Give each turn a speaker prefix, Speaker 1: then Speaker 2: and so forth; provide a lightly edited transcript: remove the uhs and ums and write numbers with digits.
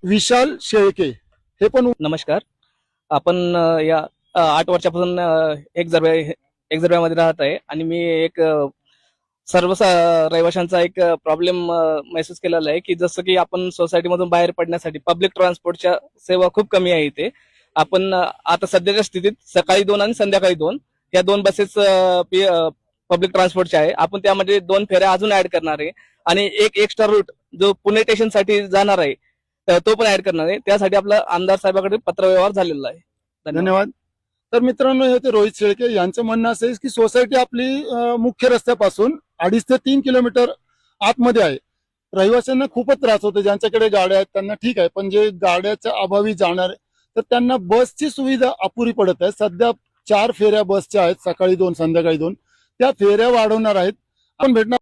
Speaker 1: विशाल शेळके हे पण
Speaker 2: नमस्कार. आपण या 8 वर्षापासून एक जरब्यामध्ये राहत आहे आणि मी एक सर्व रहिवाशांचा एक प्रॉब्लेम महसूस केलेला आहे की जसं की आपण सोसायटीमधून बाहेर पडण्यासाठी पब्लिक ट्रान्सपोर्टच्या सेवा खूप कमी आहे इथे. आपण आता सध्याच्या स्थितीत सकाळी 2 आणि संध्याकाळी 2 या 2 बसेस पब्लिक ट्रान्सपोर्टच्या आहे. आपण त्यामध्ये 2 फेऱ्या अजून ऍड करणार आहे आणि एक एक्स्ट्रा रूट जो पुणे स्टेशन साठी जाणार आहे तर तो पण ऍड करणार आहे. त्यासाठी आपला आमदार साहेबांकडे पत्रव्यवहार झालेला आहे.
Speaker 1: धन्यवाद. तर मित्रांनो, हे होते रोहित शेळके यांचं म्हणणं असं आहे की सोसायटी आपली मुख्य रस्त्यापासून 2.5 ते 3 किलोमीटर आतमध्ये आहे. रहिवाशांना खूपच त्रास होतो. ज्यांच्याकडे गाड्या आहेत त्यांना ठीक आहे, पण जे गाड्याच्या अभावी जाणार तर त्यांना बसची सुविधा अपुरी पडत आहे. सध्या 4 फेऱ्या बसच्या आहेत, सकाळी 2 संध्याकाळी 2. त्या फेऱ्या वाढवणार आहेत. आपण भेटणार